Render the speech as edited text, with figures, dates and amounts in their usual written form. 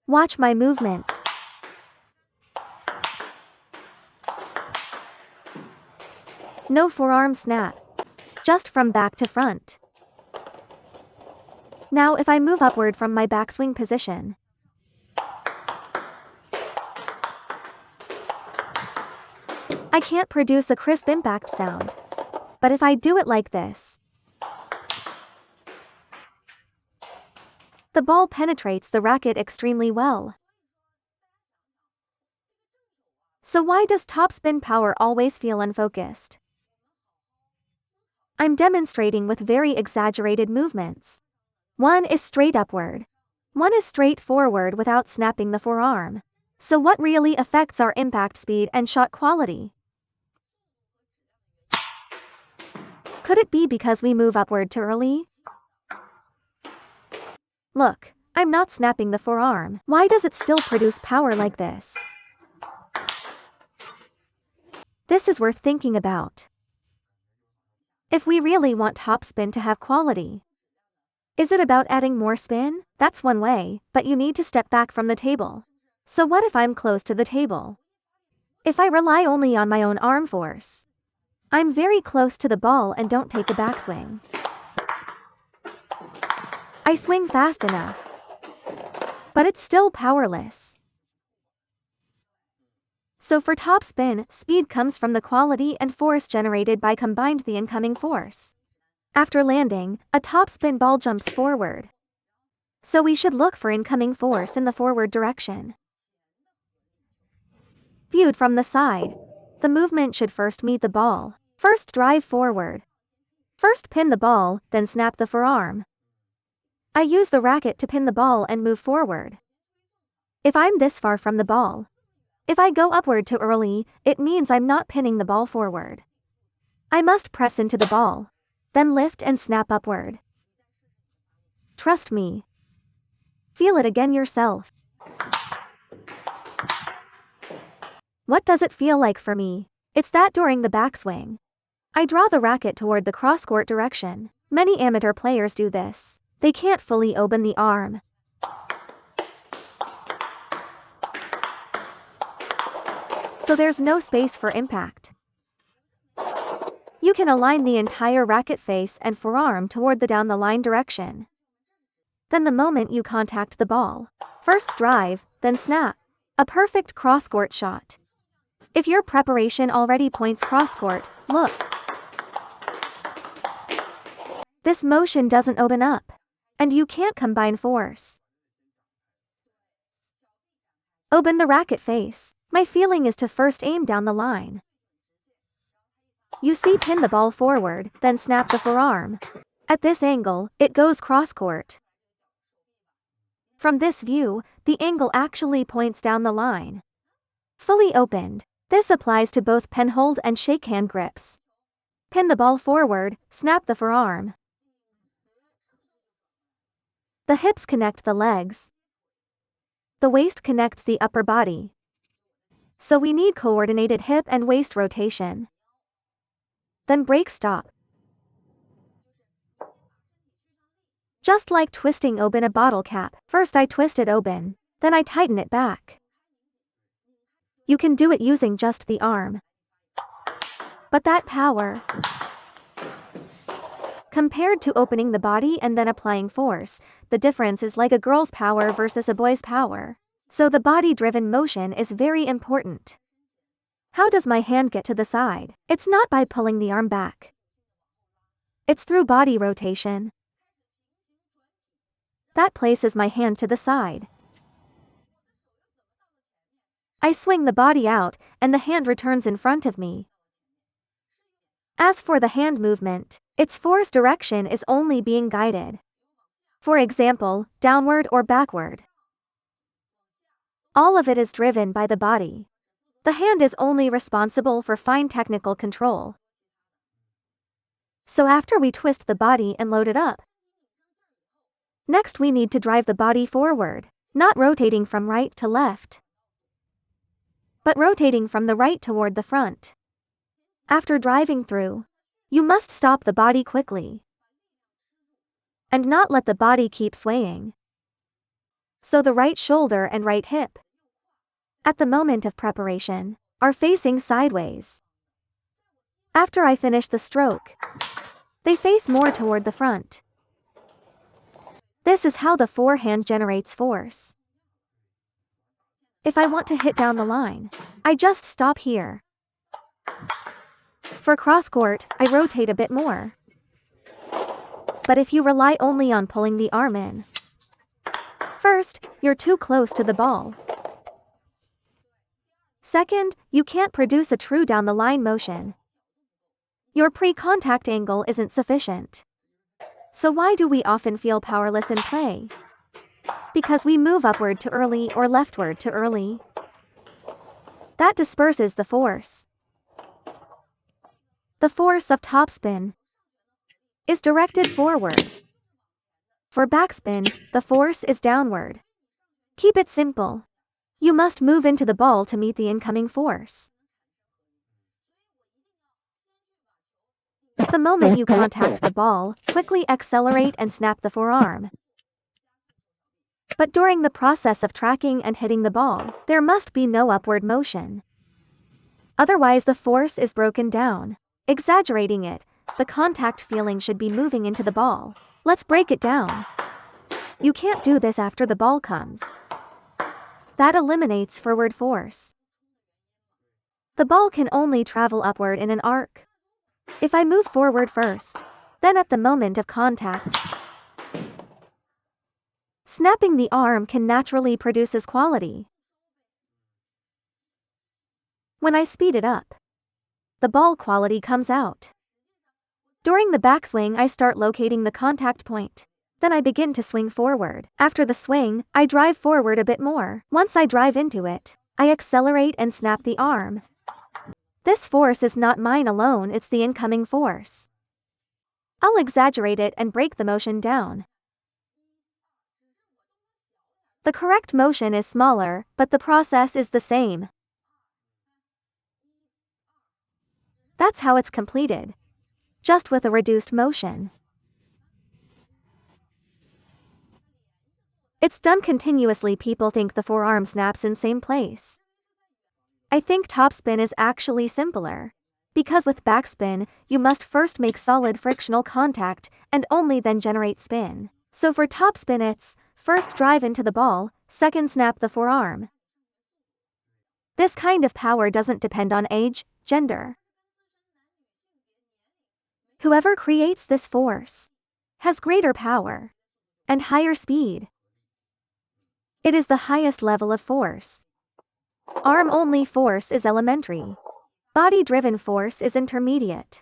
Watch my movement. No forearm snap. Just from back to front. Now if I move upward from my backswing position. I can't produce a crisp impact sound. But if I do it like this, the ball penetrates the racket extremely well. So why does topspin power always feel unfocused? I'm demonstrating with very exaggerated movements. One is straight upward. One is straight forward without snapping the forearm. So what really affects our impact speed and shot quality? Could it be because we move upward too early? Look, I'm not snapping the forearm. Why does it still produce power like this? This is worth thinking about. If we really want topspin to have quality, is it about adding more spin? That's one way, but you need to step back from the table. So what if I'm close to the table? If I rely only on my own arm force, I'm very close to the ball and don't take a backswing. I swing fast enough, but it's still powerless. So for topspin, speed comes from the quality and force generated by combined the incoming force. After landing, a topspin ball jumps forward. So we should look for incoming force in the forward direction. Viewed from the side, the movement should first meet the ball. First drive forward. First pin the ball, then snap the forearm. I use the racket to pin the ball and move forward. If I'm this far from the ball, if I go upward too early, it means I'm not pinning the ball forward. I must press into the ball, then lift and snap upward. Trust me. Feel it again yourself. What does it feel like for me? It's that during the backswing, I draw the racket toward the crosscourt direction. Many amateur players do this. They can't fully open the arm. So there's no space for impact. You can align the entire racket face and forearm toward the down the line direction. Then the moment you contact the ball, first drive, then snap. A perfect crosscourt shot. If your preparation already points crosscourt, look. This motion doesn't open up, and you can't combine force. Open the racket face. My feeling is to first aim down the line. You see, pin the ball forward, then snap the forearm. At this angle, it goes crosscourt. From this view, the angle actually points down the line. Fully opened. This applies to both pen hold and shake hand grips. Pin the ball forward, snap the forearm. The hips connect the legs. The waist connects the upper body. So we need coordinated hip and waist rotation. Then break stop. Just like twisting open a bottle cap. First I twist it open, then I tighten it back. You can do it using just the arm. But that power, compared to opening the body and then applying force, the difference is like a girl's power versus a boy's power. So the body-driven motion is very important. How does my hand get to the side? It's not by pulling the arm back. It's through body rotation. That places my hand to the side. I swing the body out, and the hand returns in front of me. As for the hand movement, its force direction is only being guided. For example, downward or backward. All of it is driven by the body. The hand is only responsible for fine technical control. So after we twist the body and load it up, next we need to drive the body forward, not rotating from right to left, but rotating from the right toward the front. After driving through, you must stop the body quickly and not let the body keep swaying. so the right shoulder and right hip, at the moment of preparation, are facing sideways. After I finish the stroke, they face more toward the front. This is how the forehand generates force. If I want to hit down the line, I just stop here. For crosscourt, I rotate a bit more. But if you rely only on pulling the arm in, first, you're too close to the ball. Second, you can't produce a true down-the-line motion. Your pre-contact angle isn't sufficient. So why do we often feel powerless in play? Because we move upward too early or leftward too early. That disperses the force. The force of topspin is directed forward. For backspin, the force is downward. Keep it simple. You must move into the ball to meet the incoming force. The moment you contact the ball, quickly accelerate and snap the forearm. But during the process of tracking and hitting the ball, there must be no upward motion. Otherwise the force is broken down. Exaggerating it, the contact feeling should be moving into the ball. Let's break it down. You can't do this after the ball comes. That eliminates forward force. The ball can only travel upward in an arc. If I move forward first, then at the moment of contact, snapping the arm can naturally produce quality. When I speed it up, the ball quality comes out. During the backswing, I start locating the contact point. Then I begin to swing forward. After the swing, I drive forward a bit more. Once I drive into it, I accelerate and snap the arm. This force is not mine alone, it's the incoming force. I'll exaggerate it and break the motion down. The correct motion is smaller, but the process is the same. That's how it's completed, just with a reduced motion. It's done continuously. People think the forearm snaps in same place. I think topspin is actually simpler. Because with backspin, you must first make solid frictional contact and only then generate spin. So for topspin it's, first drive into the ball, second snap the forearm. This kind of power doesn't depend on age, gender. Whoever creates this force has greater power and higher speed. It is the highest level of force. Arm-only force is elementary. Body-driven force is intermediate.